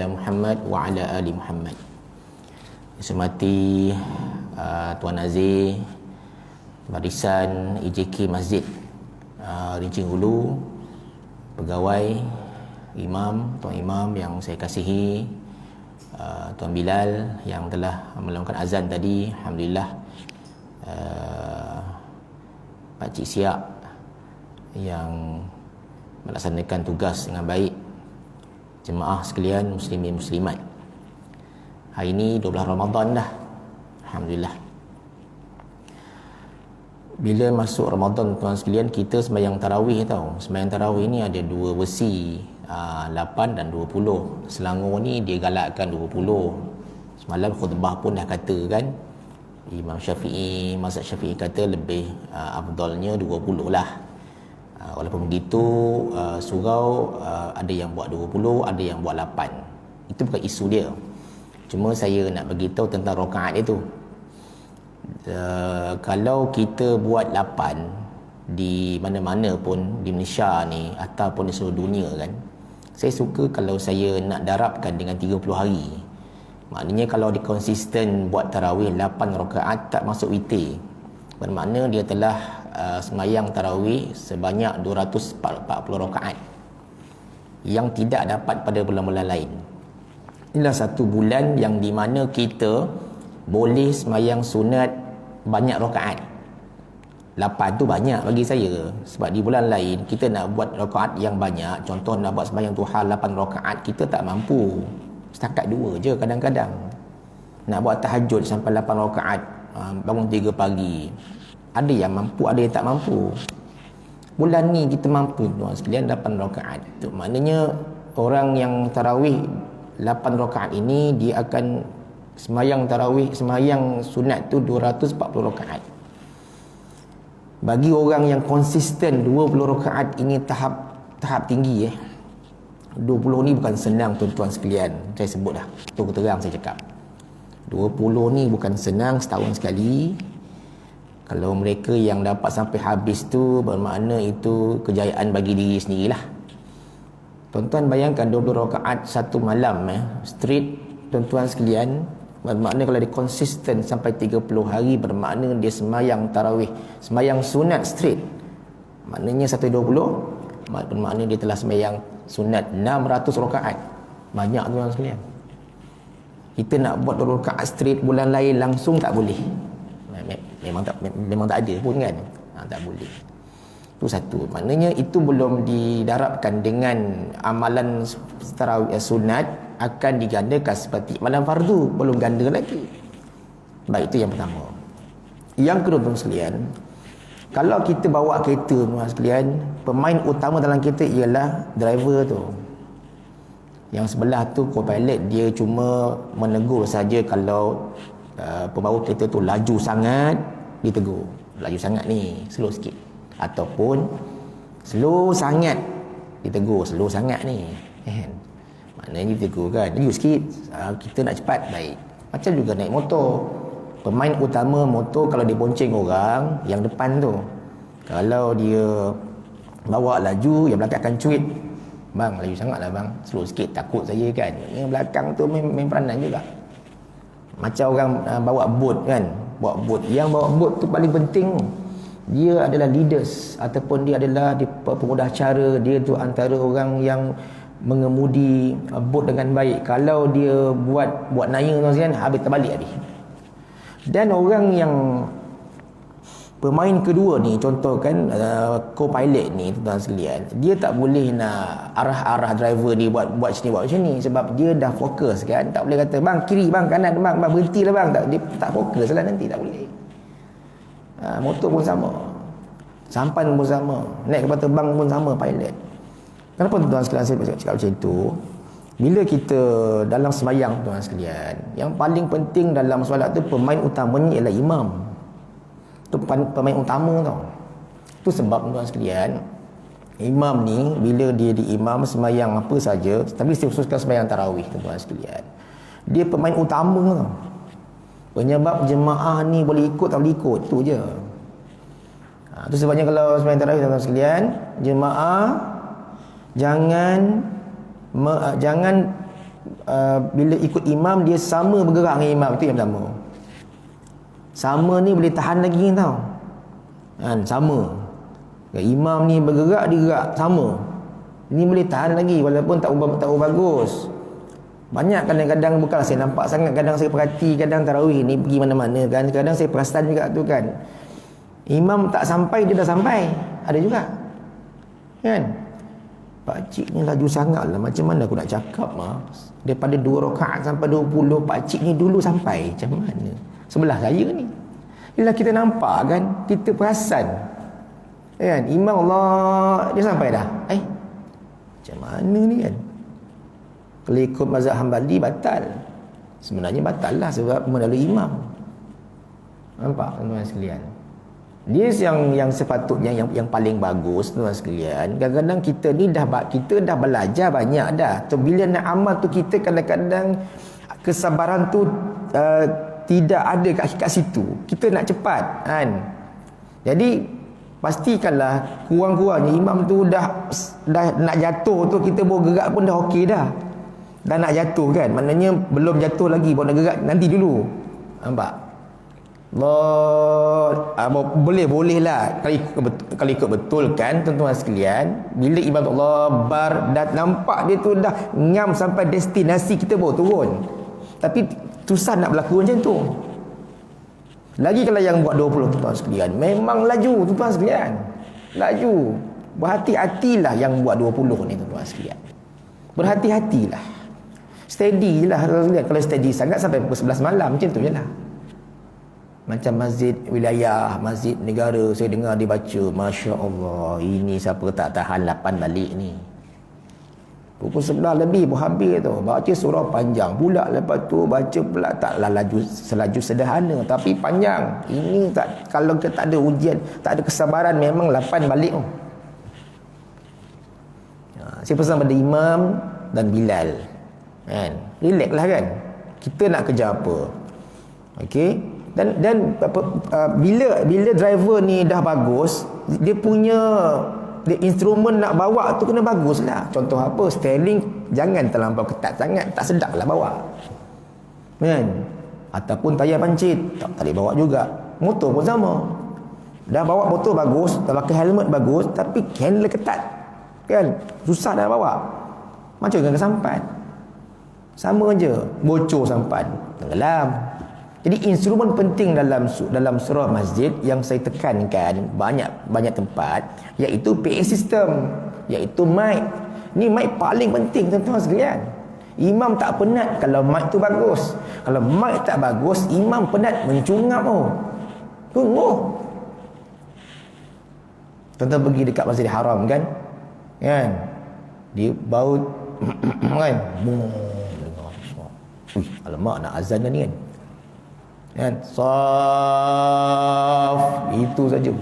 Muhammad wa ala ali Muhammad. Semati Tuan Nazir, barisan IJK Masjid Rincing Hulu, pegawai, imam, tuan imam yang saya kasihi, Tuan Bilal yang telah melakukan azan tadi, alhamdulillah, Pak Cik Siak yang melaksanakan tugas dengan baik, jemaah sekalian muslimin muslimat. Hari ini 12 Ramadan dah, alhamdulillah. Bila masuk Ramadan tuan sekalian, kita sembahyang tarawih tau. Sembahyang tarawih ni ada dua versi, 8 dan 20. Selangor ni dia galakkan 20. Semalam khutbah pun dah kata kan, Imam Syafi'i, mazhab Syafi'i kata lebih afdalnya 20 lah. Walaupun begitu, surau ada yang buat 20, ada yang buat 8. Itu bukan isu dia. Cuma saya nak beritahu tentang rakaat itu. Kalau kita buat 8 di mana-mana pun di Malaysia ni ataupun di seluruh dunia kan, saya suka kalau saya nak darabkan dengan 30 hari. Maknanya kalau dia konsisten buat tarawih 8 rakaat tak masuk witir, bermakna dia telah semayang tarawih sebanyak 240 rakaat yang tidak dapat pada bulan-bulan lain. Inilah satu bulan yang di mana kita boleh semayang sunat banyak rakaat. 8 tu banyak bagi saya, sebab di bulan lain kita nak buat rakaat yang banyak. Contoh nak buat semayang duha 8 rakaat, kita tak mampu. Setakat 2 je kadang-kadang. Nak buat tahajud sampai 8 rakaat, bangun 3 pagi, ada yang mampu, ada yang tak mampu. Bulan ni kita mampu tuan sekalian 8 rakaat. Itu maknanya orang yang tarawih 8 rakaat ini, dia akan semayang tarawih, semayang sunat tu 240 rakaat. Bagi orang yang konsisten 20 rakaat ini tahap tinggi 20 ni bukan senang tuan-tuan sekalian. Saya sebut dah, terus terang saya cakap, 20 ni bukan senang setahun sekali. Kalau mereka yang dapat sampai habis tu, bermakna itu kejayaan bagi diri sendirilah. Tuan-tuan bayangkan 20 rakaat satu malam straight tuan-tuan sekalian, bermakna kalau dia konsisten sampai 30 hari, bermakna dia semayang tarawih, semayang sunat straight, maknanya 120, bermakna dia telah semayang sunat 600 rakaat. Banyak tuan sekalian. Kita nak buat 20 rakaat straight bulan lain langsung tak boleh. Memang tak ada pun kan, tak boleh. Itu satu. Maknanya itu belum didarabkan dengan amalan tarawih sunat akan digandakan seperti amalan fardu, belum ganda lagi. Baik, itu yang pertama. Yang kedua tuan sekalian, kalau kita bawa kereta tuan sekalian, pemain utama dalam kereta ialah driver tu. Yang sebelah tu co-pilot, dia cuma menegur saja kalau pembawa kereta tu laju sangat, ditegur. Laju sangat ni, slow sikit. Ataupun slow sangat, ditegur, slow sangat ni. Maknanya ditegur kan, laju sikit, kita nak cepat, baik. Macam juga naik motor. Pemain utama motor kalau dia bonceng orang yang depan tu, kalau dia bawa laju, yang belakang akan cuit. Bang, laju sangat lah bang, slow sikit, takut saya kan. Yang belakang tu main peranan juga. Macam orang bawa bot kan, bawa bot. Yang bawa bot tu paling penting, dia adalah leaders ataupun dia adalah pemudah cara. Dia tu antara orang yang mengemudi bot dengan baik. Kalau dia buat naya tuan sekalian, habis terbalik habis. Dan orang yang pemain kedua ni, contoh kan co-pilot ni tuan sekalian, dia tak boleh nak arah-arah driver ni buat sini buat macam ni, sebab dia dah fokus kan. Tak boleh kata bang kiri, bang kanan, bang berhentilah bang. Dia tak fokus lah nanti, tak boleh. Motor pun sama, sampan pun sama, naik kapal terbang pun sama, pilot. Kenapa tuan sekalian saya cakap macam tu? Bila kita dalam semayang tuan sekalian, yang paling penting dalam solat tu, pemain utamanya ialah imam. Itu pemain utama tau. Itu sebab tuan sekalian, imam ni bila dia diimam semayang apa saja, tapi saya khususkan semayang tarawih tuan sekalian, dia pemain utama tau. Penyebab jemaah ni boleh ikut tak boleh ikut, tu je. Itu sebabnya kalau semayang tarawih tuan sekalian, jemaah jangan bila ikut imam dia sama bergerak dengan imam, itu yang pertama. Sama ni boleh tahan lagi tau kan, sama. Imam ni bergerak, dia gerak sama, ni boleh tahan lagi walaupun tak bagus. Banyak kadang-kadang, bukanlah saya nampak sangat, kadang saya perhati, kadang tarawih ni pergi mana-mana kan, kadang saya perasan juga tu kan, imam tak sampai dia dah sampai, ada juga kan. Pakcik ni laju sangat lah, macam mana aku nak cakap mas, daripada 2 rakaat sampai 20, pakcik ni dulu sampai, macam mana sebelah saya ni. Bila kita nampak kan, kita perasan kan, imam Allah dia sampai dah, macam mana ni kan. Kalau ikut mazhab Hambali batal, sebenarnya batal lah sebab melalui imam. Nampak tuan-tuan sekalian, dia yang sepatutnya yang paling bagus tuan-tuan sekalian. Kadang-kadang kita dah belajar banyak dah, so bila nak amal tu kita kadang-kadang kesabaran tu tidak ada kat situ, kita nak cepat kan. Jadi pastikanlah kurang-kurangnya imam tu dah nak jatuh tu, kita baru gerak pun dah okey dah. Dah nak jatuh kan, maknanya belum jatuh lagi, baru nak gerak nanti dulu. Nampak? Boleh lah kalau ikut betul kan tuan-tuan sekalian. Bila imam Allah bar dah nampak dia tu dah ngam sampai destinasi, kita baru turun. Tapi susah nak berlaku macam tu. Lagi kalau yang buat 20 tuan-tuan sekalian, memang laju tuan-tuan sekalian, laju. Berhati-hatilah yang buat 20 ni tuan-tuan sekalian, berhati-hatilah, steady je lah tuan-tuan sekalian. Kalau steady sangat sampai pukul 11 malam, macam tu je lah. Macam masjid wilayah, masjid negara, saya dengar dia baca, Masya Allah, ini siapa tak tahan 8 balik ni. Pukul 11 lebih pun habis tu, baca surah panjang pula, lepas tu baca pula, taklah selaju sederhana tapi panjang. Ini tak, kalau kita tak ada ujian, tak ada kesabaran, memang 8 balik tu. Saya pesan pada Imam dan Bilal kan, relax lah kan, kita nak kerja apa, okey. Dan bila driver ni dah bagus, dia punya instrumen nak bawa tu kena bagus lah. Contoh apa, steering jangan terlampau ketat sangat, tak sedap lah bawa kan. Ataupun tayar pancit tak boleh bawa juga. Motor pun sama, dah bawa motor bagus, dah pakai helmet bagus, tapi handle ketat kan, susah nak bawa. Macam dengan sampan, sama je, bocor sampan, tenggelam. Jadi instrumen penting dalam surah masjid yang saya tekankan banyak tempat, iaitu PA system, iaitu mic. Ni mic paling penting tuan-tuan sekalian. Imam tak penat kalau mic tu bagus. Kalau mic tak bagus, imam penat mencungap tunggu. Tuan-tuan pergi dekat Masjidil Haram kan, dia bau kan, alamak nak azan dah ni kan, saf itu saja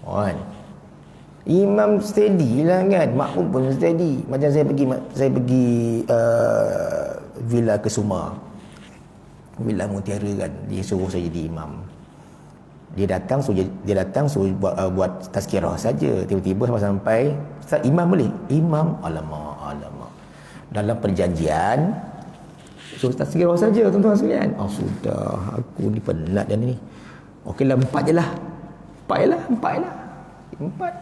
kan. Imam steady lah kan, makmum pun steady. Macam saya pergi Villa Kesuma, Villa Mutiara kan, dia suruh saya jadi imam. Dia datang suruh buat tazkirah saja. Tiba-tiba sampai Ustaz, imam boleh? Imam, alamak. Dalam perjanjian suruh tazkirah saja tuan-tuan sekalian. Sudah, aku ni penat dan ni. Okeylah 4 je lah. 4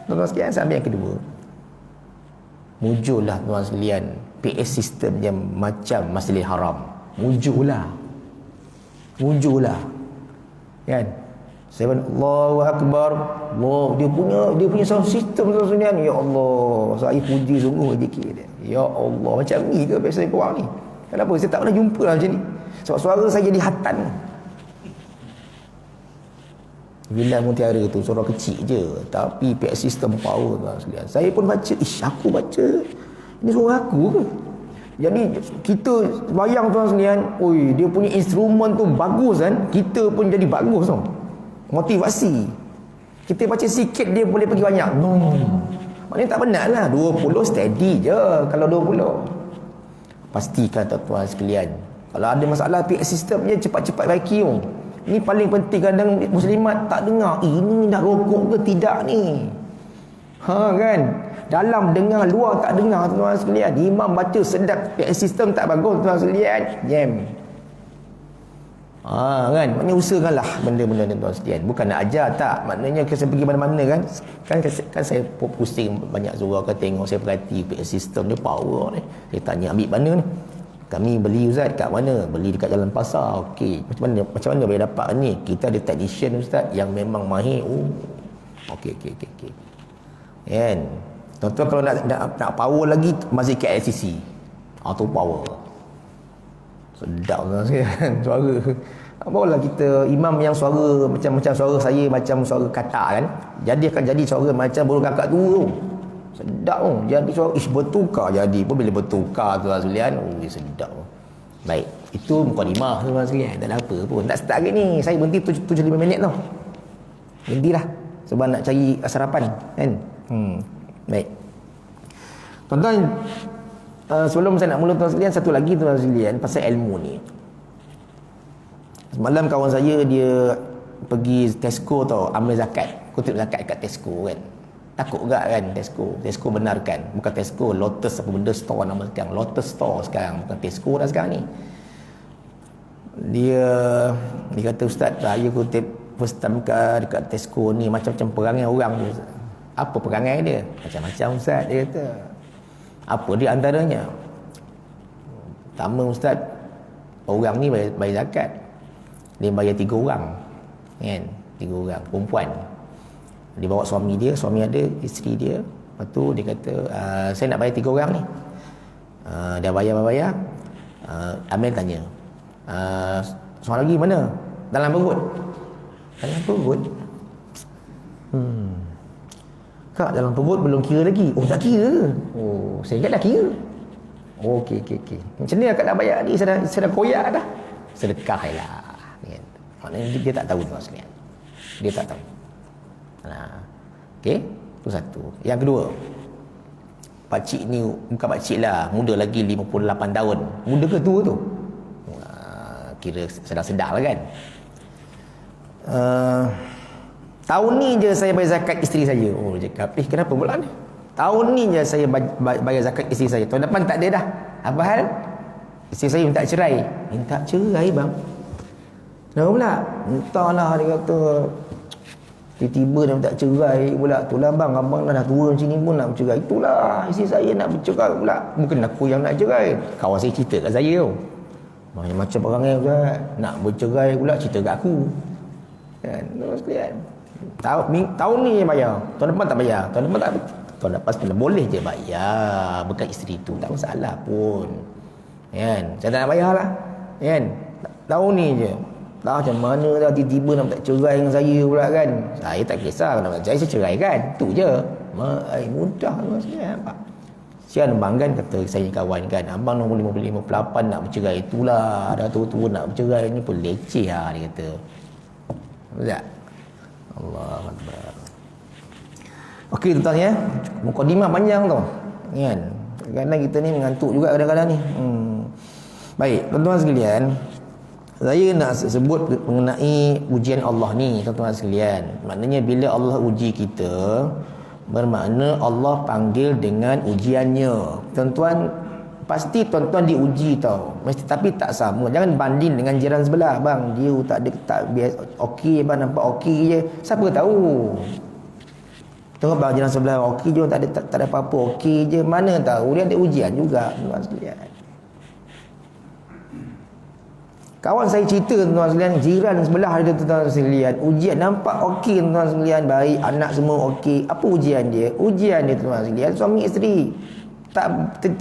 tuan-tuan sekalian. Sampai yang kedua, muncullah tuan-tuan sekalian PA system yang macam Masjidil Haram. Muncullah kan. Saya Allahu Akbar, Allah, dia punya sound system tuan-tuan sekalian. Ya Allah, saya puji sungguh zikir dia. Ya Allah, macam ni ke biasa korang ni? Kenapa saya tak pernah jumpa lah macam ni? Sebab suara saya jadi hatan. Villa Mutiara tu suara kecil je, tapi PA system power tuan sekalian. Saya pun baca, aku baca, ini suara aku ke? Jadi kita bayang tuan sekalian, dia punya instrumen tu bagus kan, kita pun jadi bagus tau. Motivasi. Kita baca sikit dia boleh pergi banyak. Maknanya tak penat lah. 20 steady je kalau 20. Pastikan tuan sekalian, kalau ada masalah PA sistemnya, cepat-cepat baiki. Ini paling penting. Kadang muslimat tak dengar, ini dah rokok ke tidak ni, kan. Dalam dengar, luar tak dengar, tuan-tuan sekalian. Imam baca sedap, sistem tak bagus, tuan-tuan sekalian. Jam. Kan, maknanya usahakanlah benda-benda ni, tuan sekalian. Bukan nak ajar tak, maknanya saya pergi mana-mana kan. Kan saya pusing banyak surau kan, tengok, saya perhati sistem dia power ni. Saya tanya, ambil mana ni? Kami beli Ustaz kat mana? Beli dekat jalan pasar. Okey, macam mana boleh dapat ni? Kita ada technician Ustaz yang memang mahir. Okey. Kan? Tuan-tuan kalau nak power lagi, masih ke LCC. Auto power. Sedap lah kan suara. Barulah kita imam yang suara macam suara saya, macam suara katak kan. Jadi akan jadi suara macam burung kakak tu. Sedap tu. Jadi suara bertukar jadi. Pun bila bertukar tuan sekalian, sedap. Baik, itu mukadimah tuan sekalian. Tak ada apa pun. Tak start hari ni. Saya berhenti 75 minit tau. Berhentilah sebab nak cari sarapan kan. Baik. Tuan-tuan, sebelum saya nak mula tuan sekalian, satu lagi tuan sekalian pasal ilmu ni. Semalam kawan saya dia pergi Tesco tau, ambil zakat. Kutip zakat kat Tesco kan. Takut juga kan Tesco benarkan. Bukan Tesco, Lotus apa benda store nama sekarang. Lotus Store sekarang, bukan Tesco dah sekarang ni. Dia kata, Ustaz, saya kutip first time dekat Tesco ni, macam-macam perangai orang dia. Apa perangai dia? Macam-macam Ustaz, dia kata. Apa dia antaranya? Pertama Ustaz, orang ni bayar zakat. Dia bayar 3 orang. Kan? 3 orang, perempuan. Dia bawa suami dia, suami ada, isteri dia. Lepas tu dia kata, saya nak bayar 3 orang ni. Dia bayar. Amir tanya, seorang lagi mana? Dalam perut. Dalam perut? Kak, dalam perut belum kira lagi. Oh, tak kira. Oh, saya ingat dah kira. Oh, okey. Macam ni akak dah bayar ni, saya dah koyak dah. Sedekah lah. Maknanya dia tak tahu tuan sekalian. Dia tak tahu. Okey, itu satu. Yang kedua, pakcik ni, bukan pakcik lah, muda lagi 58 tahun. Muda ke tua tu? Kira sedang-sedang lah kan. Tahun ni je saya bayar zakat isteri saya. Oh, dia cakap, kenapa pula ni? Tahun ni je saya bayar zakat isteri saya. Tahun depan tak ada dah. Apa hal? Isteri saya minta cerai. Minta cerai bang? Kenapa pula? Entahlah, dia kata tiba-tiba dia minta cerai pula. Itulah bang, abang dah tua macam ni pun nak bercerai. Itulah, isteri saya nak bercerai pula. Bukan aku yang nak cerai. Kawan saya cerita kat saya tu. Macam perangai Ustaz, nak bercerai pula cerita kat aku. Kan? Terus sekalian. Tahun ni bayar, tahun depan tak bayar. Tahun depan sebenarnya boleh je bayar berkat isteri tu, tak masalah pun. Kan? Saya tak nak bayar lah. Kan? Tahun ni je. Tak macam mana dah tiba-tiba nak tak cerai dengan saya pula kan. Saya tak kisah nak cerai, saya cerai kan. Tu je. Mudah tu sekalian. Nampak? Sian abang kan, kata saya kawan kan, abang nombor 58 nak bercerai, itulah dah tua-tua nak bercerai ni pun leceh lah, dia kata. Betul tak? Allahuakbar. Okey tuan-tuan ya, mukadimah panjang tu kan. Kadang-kadang kita ni mengantuk juga kadang-kadang ni. Baik tuan-tuan sekalian, saya nak sebut mengenai ujian Allah ni tuan-tuan sekalian. Maknanya bila Allah uji kita, bermakna Allah panggil dengan ujiannya. Tuan-tuan, pasti tuan-tuan diuji tau. Mesti, tapi tak sama. Jangan banding dengan jiran sebelah. Bang, dia tak biasa okey bang, nampak okey je. Siapa tahu? Tengok bang, jiran sebelah okey je, tak ada apa-apa, okey je. Mana tahu dia ada ujian juga, tuan sekalian. Kawan saya cerita tuan sekalian, jiran sebelah dia tuan sekalian, ujian nampak okey tuan sekalian, baik, anak semua okey. Apa ujian dia? Ujian dia tuan sekalian, suami isteri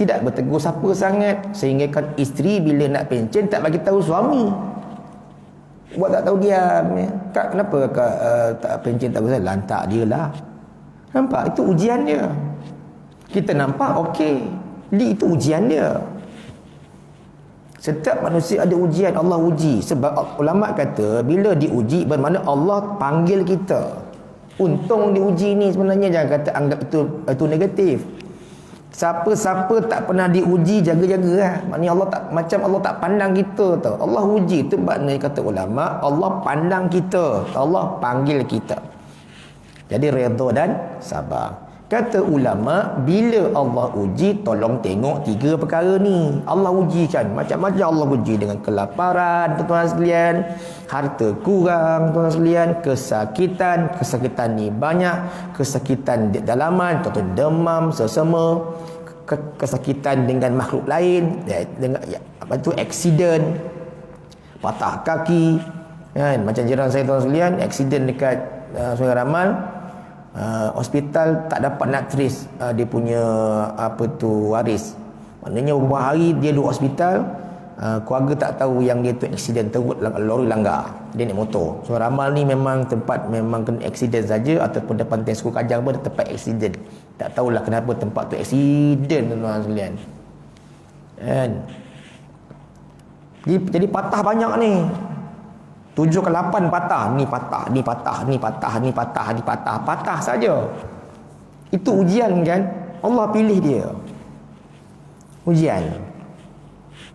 tidak bertegur siapa sangat, sehingga kan isteri bila nak pencen tak bagi tahu suami. Buat tak tahu diam ya. Kak, kenapa kak tak pencen tak usah lantak dia lah. Nampak, itu ujian dia. Kita nampak okey, itu ujian dia. Setiap manusia ada ujian, Allah uji. Sebab ulama kata bila diuji bermakna Allah panggil kita. Untung diuji ni sebenarnya, jangan kata anggap itu negatif. Siapa-siapa tak pernah diuji, jaga-jaga lah. Maknanya Allah tak, macam Allah tak pandang kita tau. Allah uji tu maknanya kata ulama, Allah pandang kita, Allah panggil kita. Jadi redha dan sabar. Kata ulama, bila Allah uji, tolong tengok 3 perkara ni. Allah ujikan macam-macam. Allah uji dengan kelaparan, tuan-tuan sekalian, harta kurang, tuan-tuan sekalian, kesakitan ni banyak, kesakitan di dalaman, contoh demam, sesama, kesakitan dengan makhluk lain, dengan aksiden, patah kaki, kan? Macam jiran saya, tuan-tuan sekalian, aksiden dekat Sungai Ramal. Hospital tak dapat nak trace dia punya waris. Maknanya beberapa hari dia duduk hospital, keluarga tak tahu yang dia tu aksiden, teruk lori langgar, dia naik motor. So Ramal ni memang tempat memang kena aksiden saja, ataupun depan Tesco Kajang pun tempat aksiden. Tak tahulah kenapa tempat tu aksiden, tuan-tuan sekalian, kan? Jadi patah banyak ni. 7 ke 8 patah, ni patah, ni patah, ni patah, ni patah, ni patah, patah saja. Itu ujian, kan? Allah pilih dia. Ujian.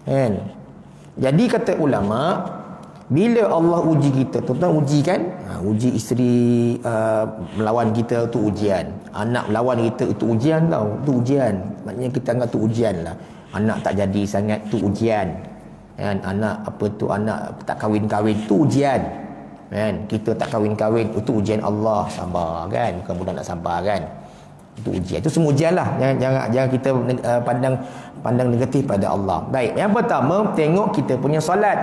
Kan? Jadi kata ulama, bila Allah uji kita, tuan-tuan, uji kan? Uji isteri melawan kita tu ujian. Anak melawan kita itu ujian tau. Itu ujian. Maknanya kita anggap tu ujian lah. Anak tak jadi sangat tu ujian. Kan? Anak anak tak kahwin-kahwin tu ujian, kan? Kita tak kahwin-kahwin itu ujian Allah, sabar, kan? Bukan budak nak sabar, kan? Itu ujian. Itu semua ujian lah. Jangan kita pandang negatif pada Allah. Baik, yang pertama, tengok kita punya solat.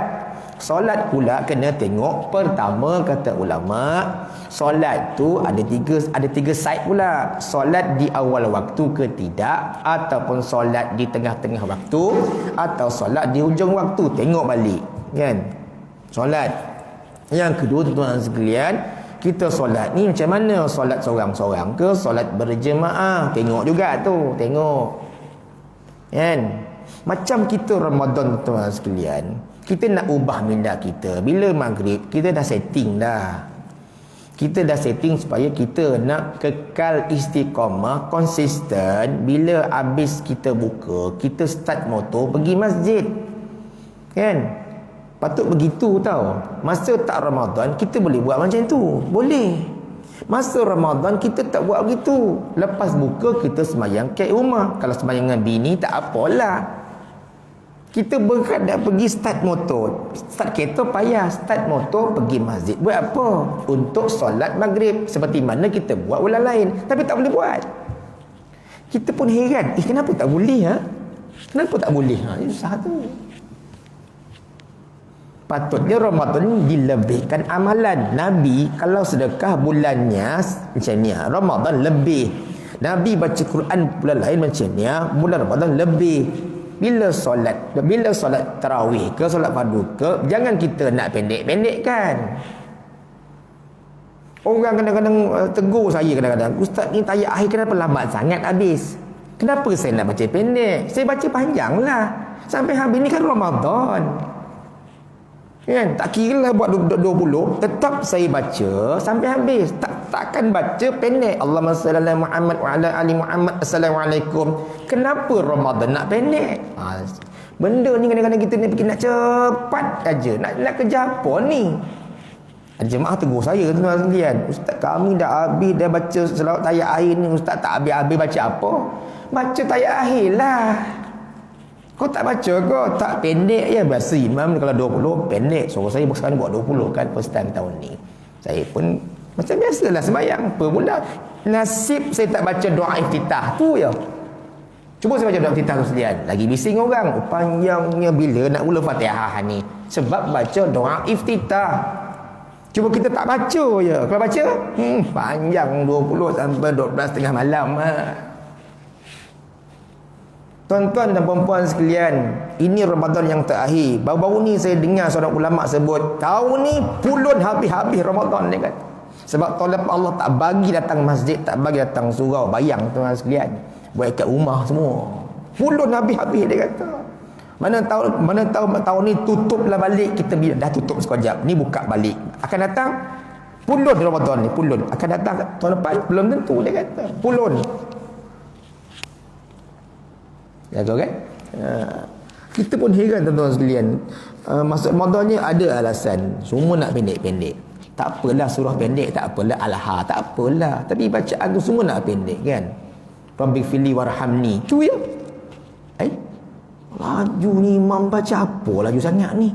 Solat pula kena tengok. Pertama, kata ulama, solat tu ada tiga side pula. Solat di awal waktu ke tidak, ataupun solat di tengah-tengah waktu, atau solat di hujung waktu. Tengok balik, kan? Solat. Yang kedua, tuan-tuan sekalian, kita solat ni macam mana? Solat seorang-seorang ke solat berjemaah? Tengok juga tu, tengok, kan? Macam kita Ramadan, tuan-tuan sekalian, kita nak ubah minda kita. Bila maghrib, kita dah setting dah. Kita dah setting supaya kita nak kekal istiqamah, konsisten. Bila habis kita buka, kita start motor pergi masjid, kan? Patut begitu tau. Masa tak Ramadan, kita boleh buat macam tu. Boleh. Masa Ramadan, kita tak buat begitu. Lepas buka, kita semayang kat rumah. Kalau semayang dengan bini, tak apalah. Kita berat nak pergi start motor. Start kereta payah, start motor pergi masjid. Buat apa? Untuk solat maghrib. Seperti mana kita buat ulang lain. Tapi tak boleh buat. Kita pun heran. Kenapa tak boleh? Kenapa tak boleh? Ini susah tu. Patutnya Ramadan dilebihkan amalan. Nabi kalau sedekah bulannya macam ni, Ramadan lebih. Nabi baca Quran bulan lain macam ni, bulan Ramadan lebih. Bila solat tarawih ke, solat fardu ke, jangan kita nak pendek-pendekkan. Orang kadang-kadang tegur saya kadang-kadang, "Ustaz ni tayat akhir kenapa lambat sangat habis? Kenapa saya nak baca pendek? Saya baca panjang lah. Sampai habis ni kan Ramadan." Kan? Tak kira lah buat 20, tetap saya baca sampai habis. Takkan baca pendek. Allahumma salli ala Muhammad wa ala ali Muhammad. Assalamualaikum. Kenapa Ramadan nak pendek? Benda ni kadang-kadang kita nak cepat aja. Nak kerja apa ni? Ada jemaah tegur saya, tuan-tuan sekalian, "Ustaz, kami dah habis dah baca selawat tayat akhir ni. Ustaz tak habis-habis baca apa? Baca tayat akhir lah. Kau tak baca kau? Tak pendek je. Biasa imam kalau 20 pendek. So saya sekarang buat 20 kan first time tahun ni. Saya pun macam biasalah sembahyang. Apa pula? Nasib saya tak baca doa iftitah. Tu je. Cuba saya baca doa iftitah tu sekalian. Lagi bising orang. Panjangnya bila nak mula Fatihah ni. Sebab baca doa iftitah. Cuba kita tak baca je. Kalau baca, panjang 20 sampai 12 tengah malam. Tuan-tuan dan puan-puan sekalian, ini Ramadan yang terakhir. Baru-baru ni saya dengar seorang ulama sebut, tahun ni pulun habis-habis Ramadan, dia kata. Sebab tahun lepas Allah tak bagi datang masjid, tak bagi datang surau. Bayang tuan-tuan sekalian, buat kat rumah semua. Pulun habis-habis, dia kata. Mana tahu tahun ni tutuplah balik. Kita dah tutup sekejap, ni buka balik. Akan datang pulun Ramadan ni, pulun. Akan datang tahun depan, belum tentu, dia kata. Pulun. Ya kan? Kita pun heran tuan-tuan sekalian. Masuk Ramadannya ada alasan. Semua nak pendek-pendek. Tak apalah surah pendek, tak apalah Al-Ha, tak apalah. Tapi bacaan tu semua nak pendek kan. Rabbi fili warhamni. Tu ya. Laju ni imam baca apa laju sangat ni.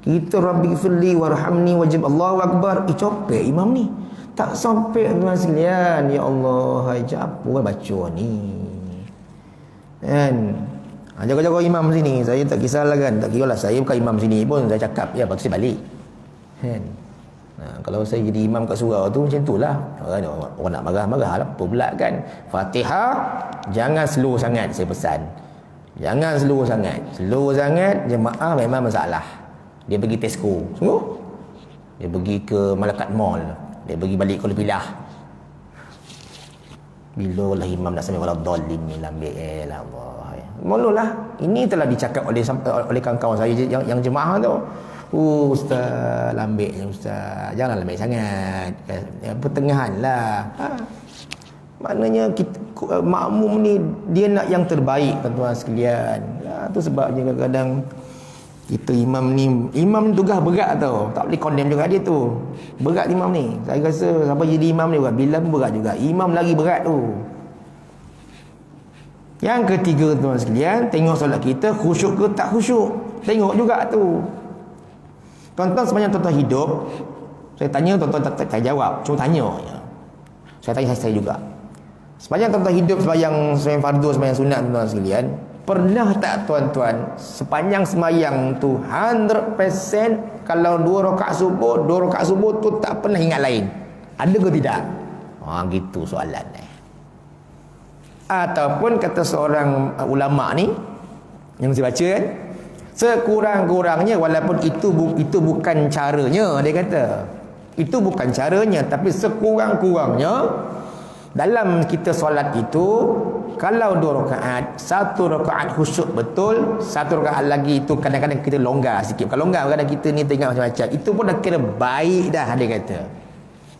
Kita Rabbi fili warhamni wajib Allahu Akbar. Copek imam ni. Tak sampai tuan sekalian. Ya Allah, apa baca ni. Kan. Jaga-jaga imam sini. Saya tak kisahlah kan. Tak kira lah saya bukan imam sini pun saya cakap ya lepas tu saya balik. Kan. Kalau saya jadi imam kat surau tu macam itulah. Orang nak marah-marah lah. Apa pula kan. Fatihah jangan slow sangat saya pesan. Jangan slow sangat. Slow sangat jemaah memang masalah. Dia pergi Tesco. Sungguh. Dia pergi ke Malakat Mall. Dia pergi balik ke Lepilah. Bila lah imam nak sampai wala dhalin ni lambil lah Allah. Mulalah. Ini telah dicakap oleh kawan-kawan saya yang jemaah tu. Ustaz, lambik je Ustaz. Jangan lambik sangat. Pertengahan lah. Maknanya makmum ni dia nak yang terbaik tuan-tuan sekalian. Tu sebabnya kadang-kadang kita imam ni tugas berat tau. Tak boleh condemn juga dia tu. Berat imam ni. Saya rasa sampai jadi imam ni berat. Bila pun berat juga. Imam lagi berat tu. Yang ketiga tuan-tuan sekalian, tengok solat kita khusyuk ke tak khusyuk. Tengok juga tu. Tuan-tuan sepanjang tuan-tuan hidup, saya tanya tuan-tuan tak jawab, cuma tanya je. Saya tanya saya juga. Sepanjang tuan-tuan hidup sembahyang fardu, sembahyang sunat tuan-tuan sekalian, pernah tak tuan-tuan sepanjang sembahyang tu 100% kalau 2 rakaat subuh tu tak pernah ingat lain? Ada ke tidak? Gitu soalan ni. Ataupun kata seorang ulama ni yang saya baca kan, sekurang-kurangnya walaupun itu bukan caranya, dia kata itu bukan caranya, tapi sekurang-kurangnya dalam kita solat itu kalau 2 rakaat, 1 rakaat khusyuk betul, 1 rakaat lagi itu kadang-kadang kita longgar sikit. Bukan longgar, kadang kita ni tengok macam-macam, itu pun dah kira baik dah, dia kata.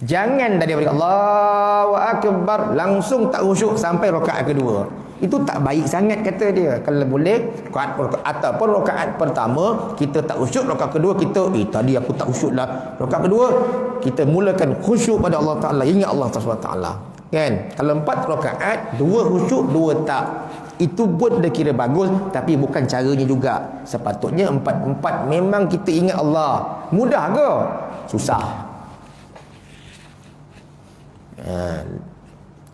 Jangan daripada Allahu Akbar langsung tak khusyuk sampai rakaat kedua. Itu tak baik sangat kata dia. Kalau boleh rakaat ataupun rakaat pertama kita tak khusyuk, rakaat kedua kita tadi aku tak khusyuk lah. Rakaat kedua kita mulakan khusyuk pada Allah Taala, ingat Allah Taala. Kan? Kalau 4 rakaat, 2 khusyuk, 2 tak. Itu pun dah kira bagus, tapi bukan caranya juga. Sepatutnya 4 memang kita ingat Allah. Mudah ke? Susah.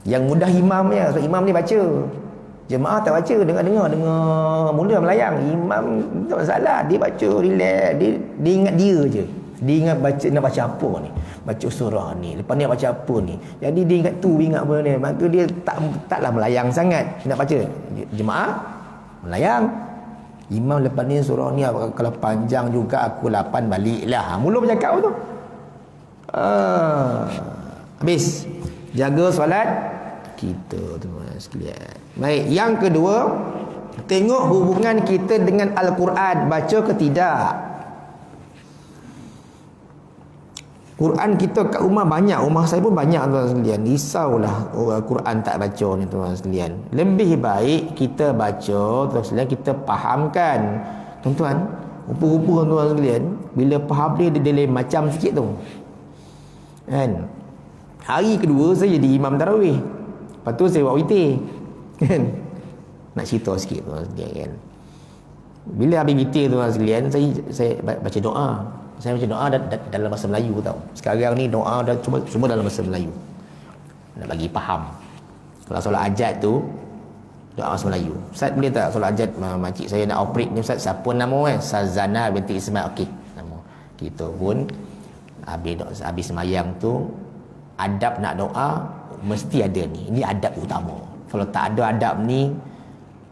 Yang mudah imamnya. So, imam ni baca, jemaah tak baca, dengar mula melayang. Imam tak masalah, dia baca relax, dia ingat dia je. Dia ingat nak baca apa ni, baca surah ni, lepas ni nak baca apa ni. Jadi dia ingat apa ni, maka dia taklah melayang sangat nak baca. Jemaah melayang, imam lepas ni surah ni kalau panjang juga aku 8 baliklah. Mula bercakap tu. Habis jaga solat kita tuan sekalian. Baik, yang kedua, tengok hubungan kita dengan Al-Quran, baca ke tidak. Quran kita kat rumah banyak, rumah saya pun banyak tuan sekalian. Risaulah Quran tak baca ni tuan sekalian. Lebih baik kita baca tuan sekalian, kita fahamkan. Tuan-tuan, rupa-rupa tuan sekalian, bila faham dia lain macam sikit tu. Kan? Hari kedua saya jadi imam tarawih. Lepas tu saya buat witir. Kan? Nak cerita sikit tuan sekalian kan. Bila habis witir tuan sekalian, saya baca doa. Saya baca doa dalam bahasa Melayu tau. Sekarang ni doa dah semua dalam bahasa Melayu. Nak bagi faham. Kalau solat hajat tu doa bahasa Melayu. Ustaz boleh tak solat hajat makcik saya nak operate ni Ustaz, siapa nama Sazana binti Ismail. Okey, nama. Kita pun habis sembahyang tu adab nak doa mesti ada ni. Ini adab utama. Kalau tak ada adab ni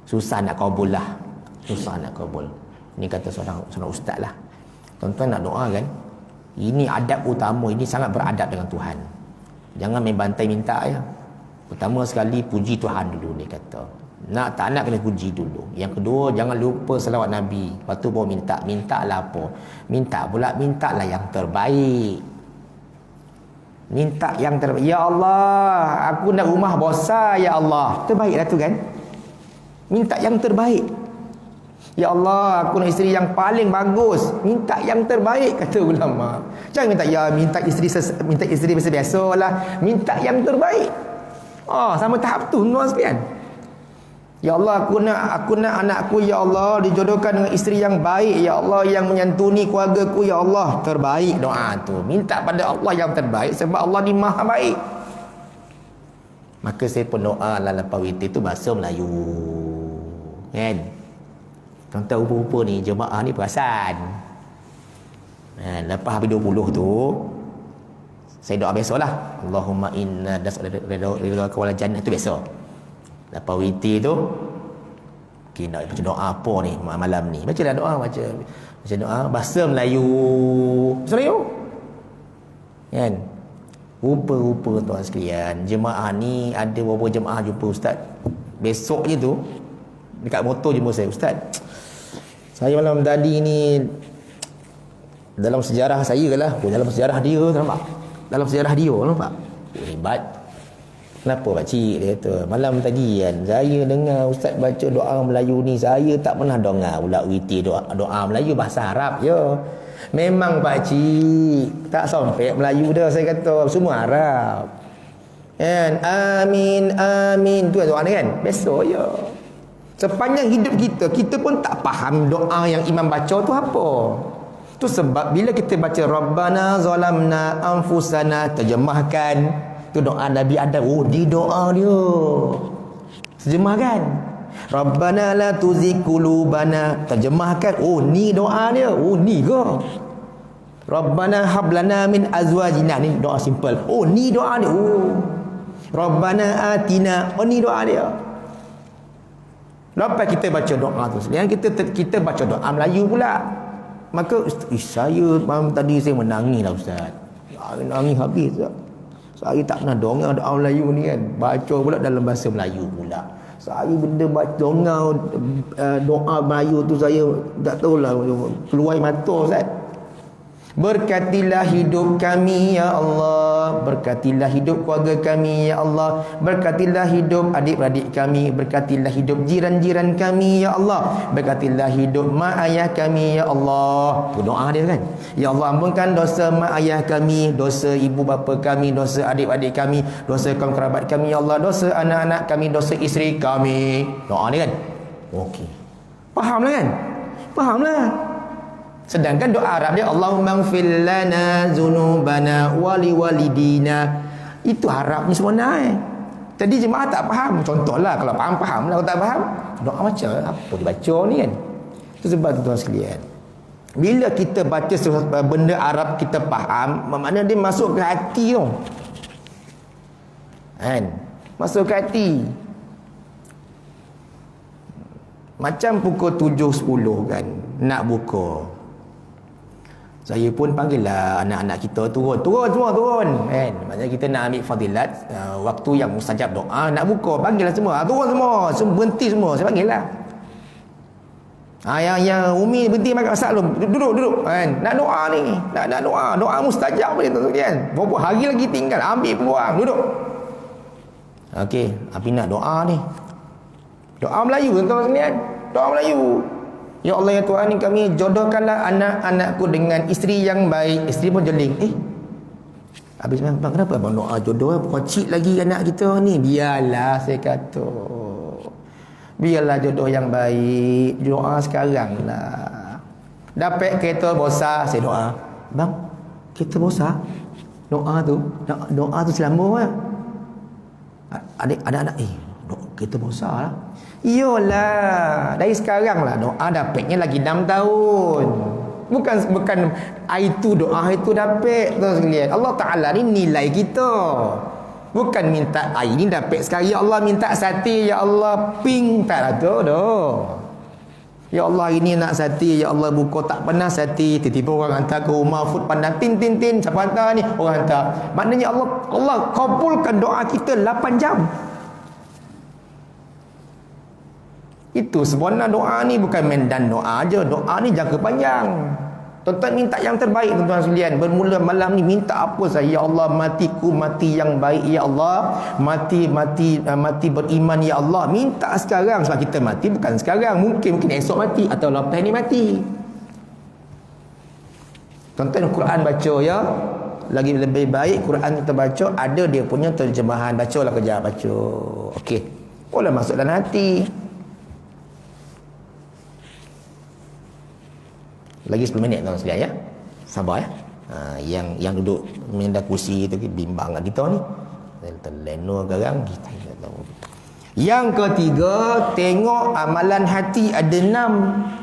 susah nak kabul lah. Susah nak kabul. Ini kata seorang ustaz lah. Tuan-tuan nak doa kan, ini adab utama, ini sangat beradab dengan Tuhan. Jangan main bantai minta ya. Pertama sekali puji Tuhan dulu, dia kata. Tak nak kena puji dulu. Yang kedua, jangan lupa selawat Nabi. Lepas tu baru minta. Mintalah apa? Mintalah yang terbaik. Minta yang terbaik. Ya Allah, aku nak rumah besar ya Allah. Terbaiklah tu kan. Minta yang terbaik. Ya Allah, aku nak isteri yang paling bagus. Minta yang terbaik, kata ulama. Jangan minta isteri biasa lah. Minta yang terbaik. Sama tahap tu tuan sekalian. Ya Allah, aku nak anakku ya Allah dijodohkan dengan isteri yang baik ya Allah, yang menyantuni keluargaku ya Allah. Terbaik doa tu. Minta pada Allah yang terbaik sebab Allah ni Maha baik. Maka saya pun doa lah lepas witir tu bahasa Melayu. Kan? Tuan-tuan rupa-rupa ni jemaah ni perasan. Lepas habis 20 tu saya doa biasalah. Allahumma inna ridha wal jannah, tu biasa. Lepas witir tu nak baca doa apa ni malam ni? Bacalah doa, baca doa bahasa Melayu. Bahasa Melayu. Kan? Rupa-rupa tuan sekalian, jemaah ni ada beberapa jemaah jumpa ustaz. Besok je tu dekat motor jumpa saya, ustaz. Saya malam tadi ni dalam sejarah saya lah, dalam sejarah dia, nampak? Dalam sejarah dia, nampak? Hebat. Kenapa pakcik? Dia kata, malam tadi kan saya dengar ustaz baca doa Melayu ni, saya tak pernah dengar pula witir doa Melayu bahasa Arab je. Memang pakcik tak sampai Melayu dah, saya kata semua Arab. Kan? Amin amin tu doa ni kan. Besok je. Sepanjang hidup kita pun tak faham doa yang imam baca tu apa. Tu sebab bila kita baca Rabbana zalamna anfusana, terjemahkan tu doa Nabi Adam. Di doa dia terjemahkan Rabbana la tuzigh qulubana, terjemahkan ni doa dia. Ni ke Rabbana hablana min azwajina, ni doa simple. Ni doa dia. Rabbana atina, ni doa dia. Lepas kita baca doa tu, yang kita baca doa Melayu pula. Maka saya malam tadi saya menangis lah ustaz. Nangis habis tak? Saya tak pernah dengar doa Melayu ni kan. Baca pula dalam bahasa Melayu pula. Saya benda baca doa Melayu tu saya tak tahulah keluar mata ustaz. Berkatilah hidup kami ya Allah, berkatilah hidup keluarga kami ya Allah, berkatilah hidup adik-beradik kami, berkatilah hidup jiran-jiran kami ya Allah, berkatilah hidup mak ayah kami ya Allah. Tu doa dia kan. Ya Allah, ampunkan dosa mak ayah kami, dosa ibu bapa kami, dosa adik-beradik kami, dosa kaum kerabat kami ya Allah, dosa anak-anak kami, dosa isteri kami. Doa dia kan. Okey. Fahamlah kan? Fahamlah. Sedangkan doa Arab dia Allahumma ighfir lana dzunubana wa liwalidina. Itu Arab ni sebenarnya. Jadi jemaah tak faham. Contohlah, kalau faham lah, kalau tak faham doa macam apa dibaca ni kan. Itu sebab tuan sekalian, bila kita baca benda Arab kita faham, maknanya dia masuk ke hati tu. Kan? Masuk ke hati. Macam pukul 7.10 kan nak buka. Saya pun panggil lah anak-anak kita turun kan. Maksudnya kita nak ambil fadilat waktu yang mustajab doa, nak buka, panggil lah semua. Turun semua berhenti semua, saya panggil lah. Yang Umi berhenti makan masak duduk kan. Nak doa ni, nak doa mustajab boleh tu kan. Berapa hari lagi tinggal, ambil peluang, duduk. Okey, api nak doa ni. Doa Melayu tuan-tuan sekalian. Doa Melayu. Ya Allah ya Tuhan, kami jodohkanlah anak-anakku dengan isteri yang baik. Isteri pun jeling. Habis bang, kenapa abang doa jodoh? Kocik lagi anak kita ni. Biarlah, saya kata. Biarlah jodoh yang baik. Doa sekarang lah. Dapat kereta besar, saya doa. Bang, kereta besar? Doa tu selama lah. Ada anak, kereta besar lah. Iyalah, dari sekarang lah doa dapatnya lagi 6 tahun. Bukan itu doa itu dapat tuan sekalian. Allah Ta'ala ni nilai kita. Bukan minta air ni dapat sekali ya Allah, minta sate ya Allah ping, tak ada dah. Ya Allah hari ni nak sate ya Allah, buka tak pernah sate, tiba-tiba orang hantar ke rumah food panda tin siapa hantar ni? Orang hantar. Maknanya Allah kabulkan doa kita 8 jam. Itu sebenarnya doa ni bukan main dan doa aja. Doa ni jangka panjang. Tuan-tuan minta yang terbaik tuan-tuan sekalian. Bermula malam ni minta apa saja. Ya Allah, matiku mati yang baik ya Allah. Mati beriman ya Allah. Minta sekarang, sebab kita mati bukan sekarang. Mungkin esok mati atau lepas ni mati. Tuan-tuan Quran baca ya. Lagi lebih baik Quran kita baca ada dia punya terjemahan. Bacalah kejap baca. Okey. Boleh masuk dalam hati. Lagi 10 minit tuan sekalian ya. Sabar ya. Yang duduk mengendak kursi tu bimbang kat kita ni. Terlena sekarang kita tak tahu. Yang ketiga, tengok amalan hati ada 6.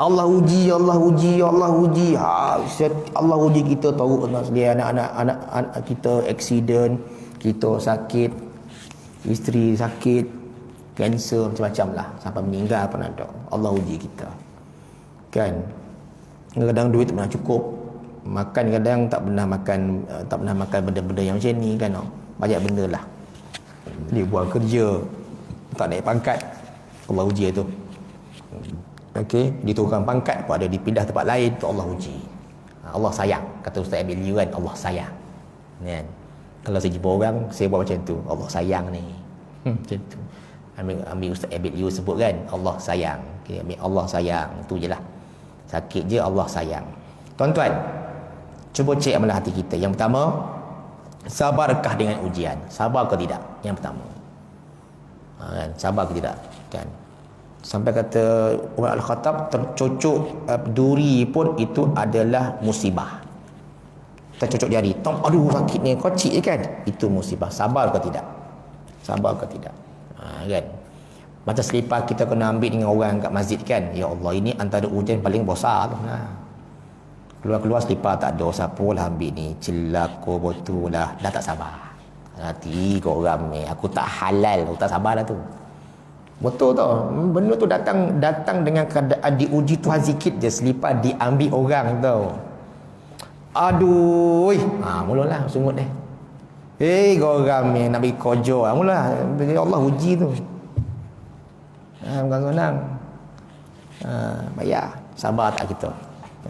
Allah uji, Allah uji, Allah uji. Allah uji kita tahu tuan sekalian, anak-anak kita aksiden, kita sakit, isteri sakit, kanser macam-macam lah, sampai meninggal pun ada. Allah uji kita. Kan? Kadang duit tak pernah cukup, makan kadang tak pernah makan benda-benda yang macam ni kan. Banyak benda lah. Dia buat kerja tak naik pangkat, Allah uji tu. Okey, diturunkan pangkat pun ada, dipindah tempat lain tu Allah uji. Allah sayang, kata Ustaz Abil Liu kan, Allah sayang. Kan? Kalau saya jumpa orang, saya buat macam tu, Allah sayang ni. Macam tu. Ambil Ustaz Abil Liu sebut kan, Allah sayang. Okay, ambil Allah sayang, tu je lah. Sakit je Allah sayang. Tuan-tuan, cuba cek amalan hati kita. Yang pertama, sabarkah dengan ujian? Sabar ke tidak? Yang pertama. Kan? Sabar ke tidak? Kan? Sampai kata Umar Al-Khattab, tercocok duri pun itu adalah musibah. Tercocok jari, aduh sakit ni, kocik je kan? Itu musibah. Sabar ke tidak? Sabar ke tidak? Kan? Macam selipar kita kena ambil dengan orang kat masjid kan. Ya Allah, ini antara ujian paling besar tu. Keluar-keluar selipar tak ada, siapa lah ambil ni, celaka betul lah. Dah tak sabar. Hati kau orang ni, aku tak halal, aku tak sabar dah tu. Betul tau. Benda tu datang dengan keadaan diuji Tuhan sikit je, selipar diambil orang tau. Aduh. Mulalah sungut deh. Kau orang ni nak bagi kojo. Mula Allah uji tu. Bukan senang. Bayar. Sabar tak kita?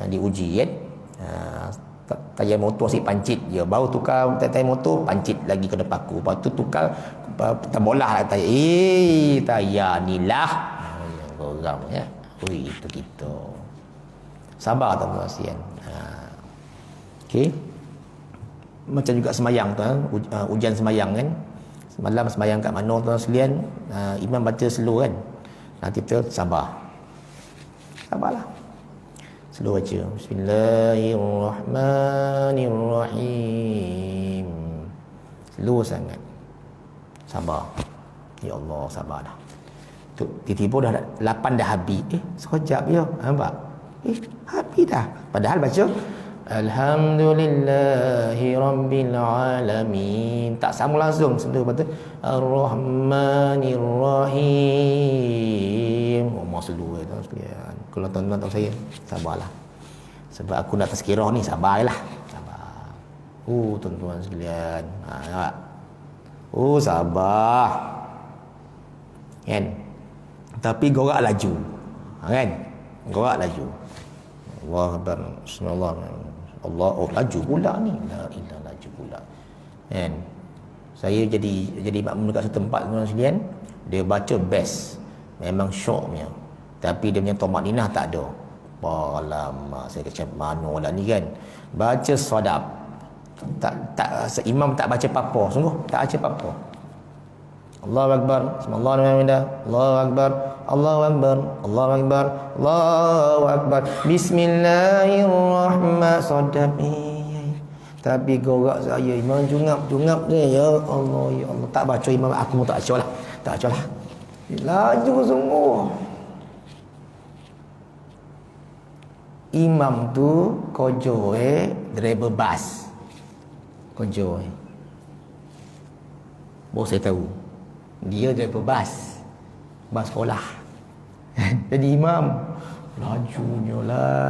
Diuji kan? Tayar motor asyik pancit je. Baru tukar tayar motor, pancit lagi kena paku. Lepas tu tukar terbolah lah tayar. Tayar ni lah. Orang ya. Itu kita. Sabar tuan-tuan sekalian. Okey. Macam juga semayang tu, ujian semayang kan. Semalam semayang kat mana tuan sekalian, imam baca slow kan. Nanti kita sabar. Sabarlah. Slow baca. Bismillahirrahmanirrahim. Slow sangat. Sabar. Ya Allah, sabar dah. Tu tiba-tiba dah 8 dah habis. Sekejap je. Nampak? Habis dah. Padahal baca Alhamdulillahi Rabbil Alamin. Tak sama langsung. Sebelum kata Ar-Rahmanir-Rahim. Masa dua sekalian. Kalau tuan-tuan tahu saya, sabarlah. Sebab aku nak tazkirah ni, sabarlah. Sabar. Tuan-tuan sekalian. Nampak? Sabar. Kan? Tapi gorak laju. Kan? Gorak laju. Allah Akbar. Bismillahirrahmanirrahim. Allah, laju pula ni. La ilah laju pula. Kan? Saya jadi makmum dekat satu tempat tuan sekalian, dia baca best. Memang syoknya. Tapi dia punya tomak ninah tak ada. Alamak, saya kata mana lah ni kan. Baca sadap. Imam tak baca apa-apa. Sungguh tak baca apa-apa. Allahu Akbar. Bismillahirrahmanirrahim. Allahu Akbar. Allahu Akbar. Allahu Akbar. Allahu Akbar. Bismillahirrahmanirrahim. Sadap. Tapi gorak saya imam jungap dia. Ya Allah, ya Allah. Tak baca imam, aku pun tak baca lah. Tak baca lah. Laju sungguh. Imam tu kojo driver bas. Kojo baru saya tahu dia driver bas sekolah. Jadi imam lajunya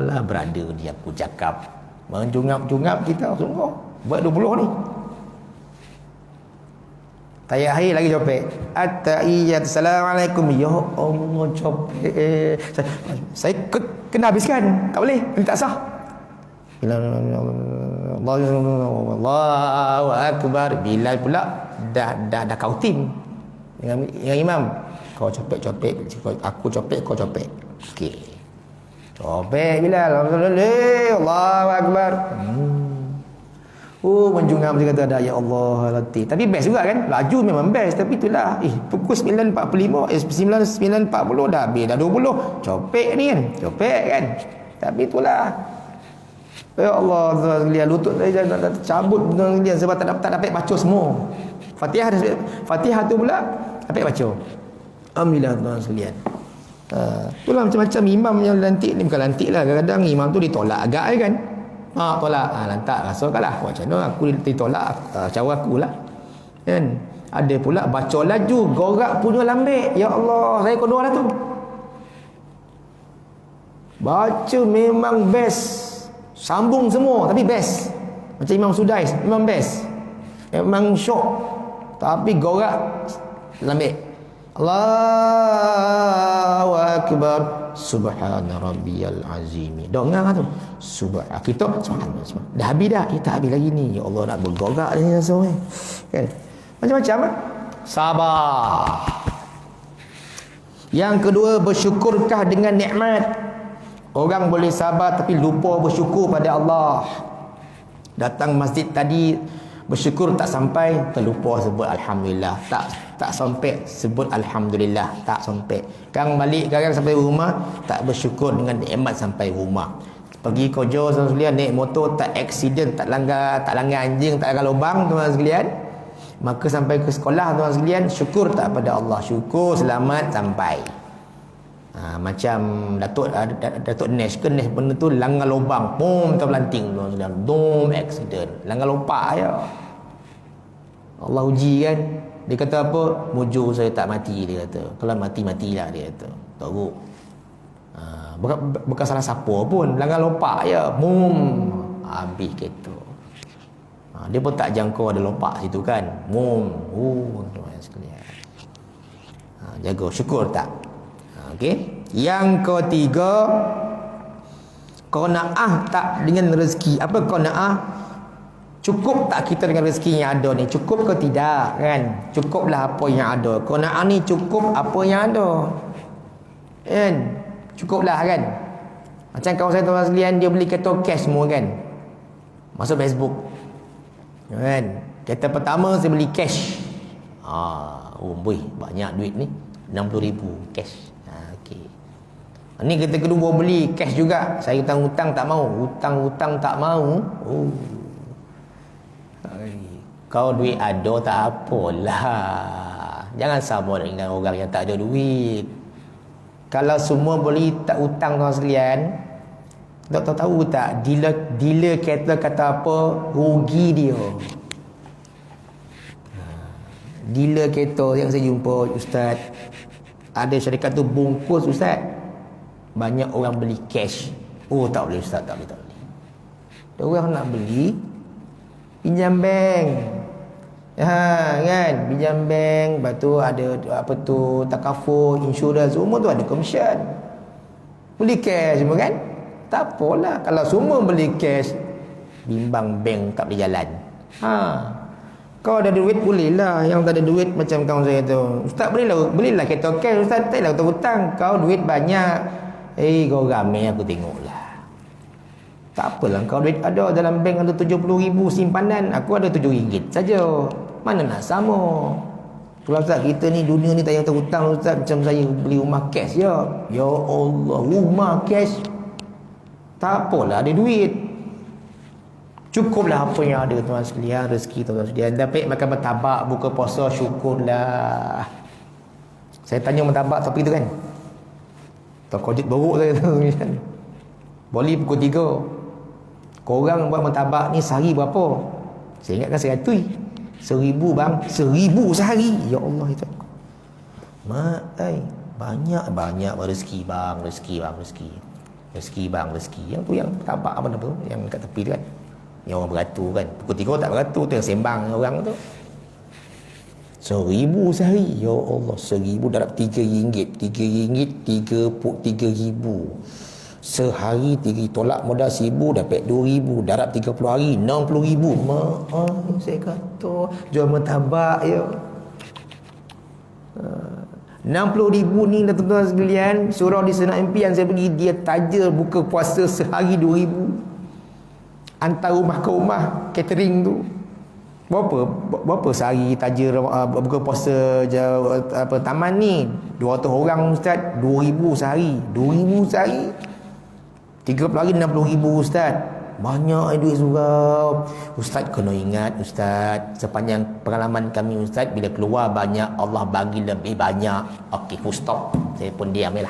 lah berada dia aku cakap menjungap-jungap kita sungguh buat 20 ni. Tayar akhir lagi copek. At-tahiyyat. Assalamualaikum. Ya Allah, copek. Saya kena habiskan. Tak boleh. Ini tak sah. Allahu Akbar. Bilal pula dah kautim dengan imam. Kau copek, aku copek, kau copek. Okey. Copek Bilal. Allahu Akbar. Oh, menjungam dia kata ada ya Allah latih. Tapi best juga kan? Laju memang best, tapi itulah pukul 9.45, 9.40 dah habis dah 20. Copek ni kan. Copek kan. Tapi itulah. Ya Allah, lihat lutut saya nak cabut dia sebab tak dapat baca semua. Fatihah tu pula dapat baca. Alhamdulillah tuan sekalian. Itulah macam-macam imam yang lantik ni, bukan lantik lah, kadang-kadang imam tu ditolak agak kan. Tolak. Lantak rasa kalah. Macam mana aku ditolak, cara aku lah. Kan? Ada pula baca laju, gorak punya lambik. Ya Allah, saya kedua lah tu. Baca memang best. Sambung semua tapi best. Macam Imam Sudais, memang best. Memang syok. Tapi gorak lambik. Allahu Akbar. Subhana rabbiyal azim. Dengar tu. Kita subhanallah. Dah habis dah. Kita habis lagi ni. Ya Allah, nak bergorak ni semua. Kan? Macam-macam ah. Sabar. Yang kedua, bersyukurkah dengan nikmat? Orang boleh sabar tapi lupa bersyukur pada Allah. Datang masjid tadi bersyukur tak sampai, terlupa sebut alhamdulillah. Tak sampai sebut alhamdulillah, tak sampai. Kang balik sekarang sampai rumah tak bersyukur dengan nikmat sampai rumah. Pergi kerja tuan sekalian, naik motor tak accident, tak langgar anjing, tak langgar lubang tuan sekalian. Maka sampai ke sekolah tuan sekalian, syukur tak pada Allah, syukur selamat sampai. Macam Datuk Nesh benda tu langgar lubang, boom terpelanting tuan sekalian, boom accident, langgar lompak je. Allah uji kan. Dia kata apa? Mujur saya tak mati, dia kata. Kalau matilah dia kata. Teruk. Bukan salah siapa pun, langgar lompak je, boom, habis kereta. Dia pun tak jangka ada lompak situ kan, boom. Tuan sekalian, jaga syukur tak? Okey. Yang ketiga, qanaah tak dengan rezeki. Apa qanaah? Cukup tak kita dengan rezeki yang ada ni? Cukup ke tidak kan? Cukuplah apa yang ada. Qanaah ni cukup apa yang ada. Kan? Cukuplah kan? Macam kawan saya tuan sekalian, dia beli kereta cash semua kan. Masuk Facebook. Kan? Kereta pertama saya beli cash. Banyak duit ni. 60,000 cash. Okey. Ni kereta kedua beli cash juga. Saya hutang-hutang tak mau. Hutang-hutang tak mau. Kau duit ada tak apalah. Jangan sama dengan orang yang tak ada duit. Kalau semua boleh tak hutang tuan sekalian, tak tahu tak dealer kereta kata apa, rugi dia. Dealer kereta yang saya jumpa, ustaz, ada syarikat tu bungkus ustaz, banyak orang beli cash. Tak boleh ustaz, tak boleh. Orang nak beli pinjam bank. Kan, pinjam bank, lepas tu ada apa tu, takaful, insurans, semua tu ada commission. Beli cash semua kan? Tak apalah kalau semua beli cash, bimbang bank tak boleh jalan. Kau ada duit bolehlah, yang tak ada duit macam kawan saya tu, ustaz belilah kereta cash ustaz, taklah hutang. Kau duit banyak, kau ramai aku tengoklah. Tak apalah, kau duit ada dalam bank ada 70,000 simpanan, aku ada RM7 saja. Mana nak sama? Kalau ustaz kita ni dunia ni tak payah terhutang ustaz, macam saya beli rumah cash je. Ya Allah, rumah cash. Tak apalah ada duit. Cukuplah apa yang ada tuan sekalian, rezeki tuan sekalian. Dapat makan martabak, buka puasa, syukurlah. Saya tanya martabak tapi tu kan, tak kojit buruk saya tuan sekalian. Boleh pukul 3. Korang buat martabak ni sehari berapa? Saya ingatkan 100. 1,000 bang, 1,000 sehari. Ya Allah itu. Banyak rezeki bang, rezeki. Yang tu yang martabak apa tu, yang kat tepi tu kan. Yang orang beratur kan. Pukul 3 tak beratur tu, yang sembang orang tu. 1,000 sehari. Ya Allah, 1,000 darab RM3. RM3, 3,000. Sehari tolak modal 1,000 dapat 2,000, darab 30 hari 60,000. Saya kata jual martabak ya. 60,000 ni tuan-tuan sekalian, surau di Senang Impian saya pergi, dia taja buka puasa sehari 2,000. Hantar rumah ke rumah catering tu. Berapa sehari taja buka puasa taman ni? 200 orang ustaz, 2,000 sehari. 2,000 sehari. 30 hari 60,000 ustaz. Banyak duit surau. Ustaz kena ingat ustaz, sepanjang pengalaman kami ustaz, bila keluar banyak Allah bagi lebih banyak. Okey, full stop. Saya pun diam lah.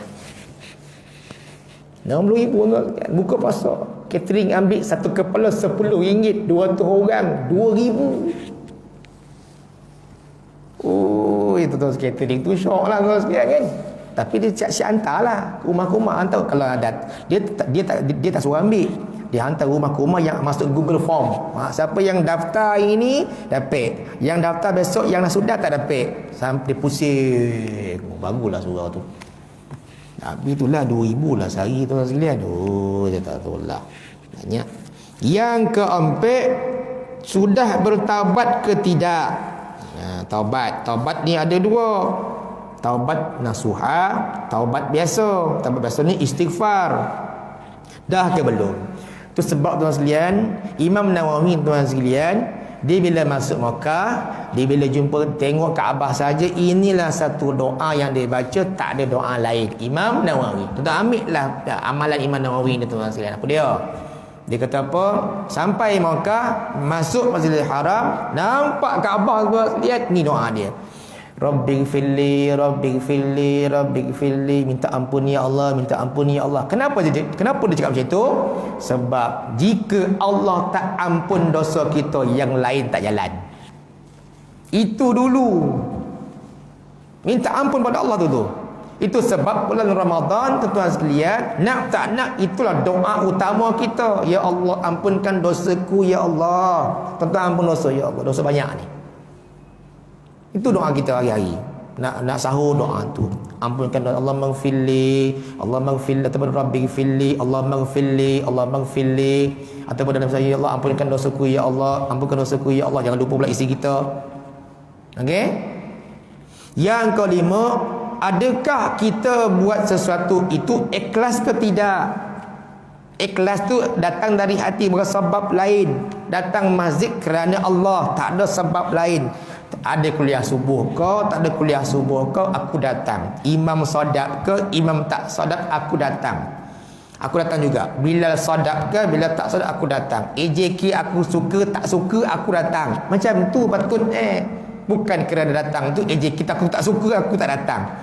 60,000 buka puasa. Catering ambil satu kepala RM10, 200 orang 2,000. Oh, itu tu catering tu syok lah kau sekalian kan. Tapi dia siap-siap hantar lah rumah-rumah, hantar. Kalau ada dia tak suruh ambil, dia hantar rumah ke rumah yang masuk Google Form. Siapa yang daftar ini dapat, yang daftar besok yang sudah tak dapat. Sampai pusing. Baguslah surau tu. Tapi itulah 2,000 lah sehari tu sekalian. Dia tak tahu lah. Banyak. Yang keempat, sudah bertaubat ke tidak? Taubat ni ada dua. Taubat nasuha, taubat biasa. Taubat biasa ni istighfar. Dah ke belum? Tu sebab tuan sekalian, Imam Nawawi tuan sekalian, dia bila masuk Mekah, dia bila jumpa tengok Kaabah saja, inilah satu doa yang dia baca, tak ada doa lain. Imam Nawawi. Tuan ambil lah amalan Imam Nawawi ni tuan sekalian. Apa dia? Dia kata apa? Sampai Mekah, masuk Masjidil Haram, nampak Kaabah tuan sekalian, ni doa dia. Rabbighfirli, Rabbighfirli, Rabbighfirli, minta ampun ya Allah, minta ampun ya Allah. Kenapa dia cakap macam itu? Sebab jika Allah tak ampun dosa kita, yang lain tak jalan. Itu dulu. Minta ampun pada Allah tu. Itu sebab bulan Ramadan tuan-tuan sekalian, nak tak nak itulah doa utama kita. Ya Allah, ampunkan dosaku ya Allah. Tuan-tuan ampun dosa ya Allah, dosa banyak ni. Itu doa kita hari-hari. Nak sahur doa tu. Ampunkan dosa Allah maghfirli, Allah maghfirli, ataupun Rabbighfirli, Allah maghfirli, Allah maghfirli, ataupun dalam saya ya Allah ampunkan dosaku ya Allah, ampunkan dosaku ya Allah. Jangan lupa pula isi kita. Okey? Yang kelima, adakah kita buat sesuatu itu ikhlas ke tidak? Ikhlas tu datang dari hati, bukan sebab lain. Datang masjid kerana Allah, tak ada sebab lain. Ada kuliah subuh kau, tak ada kuliah subuh kau, aku datang. Imam sodak ke, imam tak sodak, aku datang. Aku datang juga. Bila sodak ke, bila tak sodak, aku datang. AJK aku suka, tak suka, aku datang. Macam tu patut bukan kerana datang tu AJK aku tak suka, aku tak datang.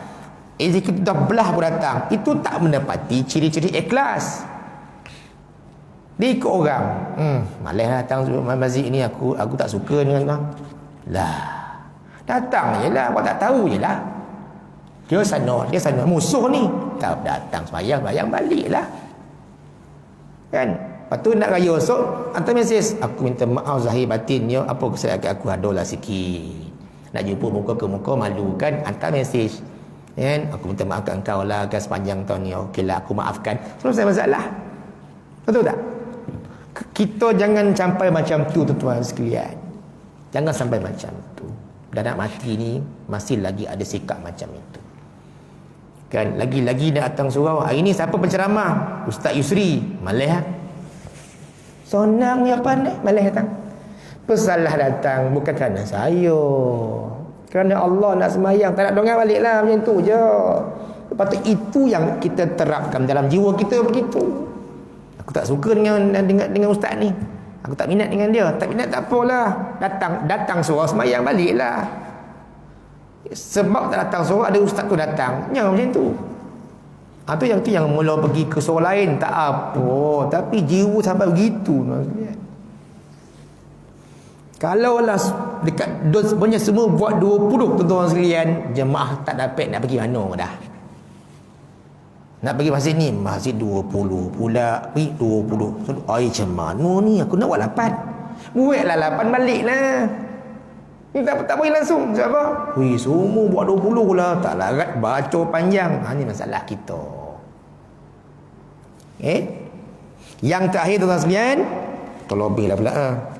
AJK dah belah pun datang. Itu tak menepati ciri-ciri ikhlas. Dia ikut orang. Malah datang masjid ni, aku tak suka dengan bang. Lah, datang je lah, awak tak tahu je lah. Dia sana musuh ni. Tak datang sembahyang balik lah. Kan? Lepas tu nak raya esok, hantar mesej, aku minta maaf zahir batin ya, apa kesalahan aku adalah sikit. Nak jumpa muka ke muka malu kan, hantar mesej. Kan? Aku minta maaf kat engkau lah kan sepanjang tahun ni. Okeylah, aku maafkan. Selesai masalah. Betul tak? Kita jangan sampai macam tu tuan-tuan sekalian. Jangan sampai macam tu. Dah nak mati ni masih lagi ada sikap macam itu. Kan lagi-lagi nak datang surau. Hari ni siapa penceramah? Ustaz Yusri. Malah sonang ni apa ni? Malah datang. Pesalah datang bukan kerana saya. Kerana Allah nak sembahyang, tak nak dengar baliklah macam tu je. Lepas tu itu yang kita terapkan dalam jiwa kita begitu. Aku tak suka dengan ustaz ni. Aku tak minat dengan dia. Tak minat tak apalah. Datang surau sembahyang baliklah. Sebab tak datang surau, ada ustaz tu datang. Jangan macam tu. Itu yang mula pergi ke surau lain tak apa, tapi jiwa sampai begitu. Kalaulah dekat sebenarnya semua buat 20 tuan-tuan sekalian, jemaah tak dapat nak pergi mana dah. Nak pergi masjid ni, masjid 20 pula, pergi 20. Ai macam mana ni, aku nak buat 8. Buatlah 8 baliklah. Ni tak boleh langsung. Sebab apa? Semua buat 20 lah, tak larat baca panjang. Ni masalah kita. Yang terakhir tuan-tuan sekalian, terlebihlah pula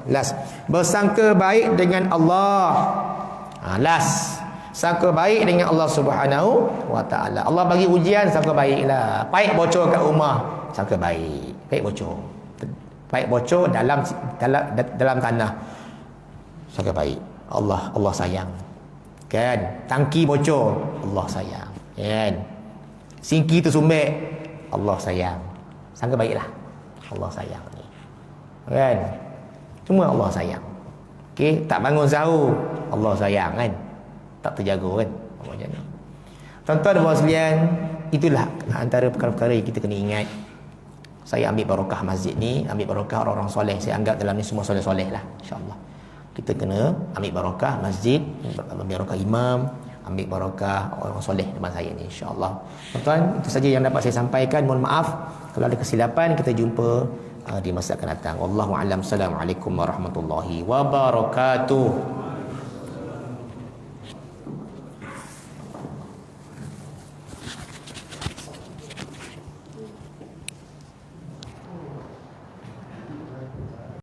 last, bersangka baik dengan Allah. Last, sangka baik dengan Allah Subhanahu wa taala. Allah bagi ujian, sangka baiklah. Paip bocor kat rumah, sangka baik. Paip bocor. Paip bocor dalam tanah, sangka baik. Allah sayang. Kan? Tangki bocor, Allah sayang. Kan? Singki tersumbek, Allah sayang. Sangka baiklah. Allah sayang ni. Kan? Semua Allah sayang. Okey, tak bangun sahur, Allah sayang kan. Tak terjaga kan. Allah macam ni. Tuan-tuan dan puan sekalian, itulah antara perkara-perkara yang kita kena ingat. Saya ambil barokah masjid ni, ambil barokah orang-orang soleh. Saya anggap dalam ni semua soleh-soleh lah, insya-Allah. Kita kena ambil barokah masjid, ambil barokah imam, ambil barokah orang soleh depan saya ni, insya-Allah. Tuan-tuan, itu saja yang dapat saya sampaikan. Mohon maaf kalau ada kesilapan. Kita jumpa di masa akan datang. Wallahu a'lam. Assalamualaikum warahmatullahi wabarakatuh.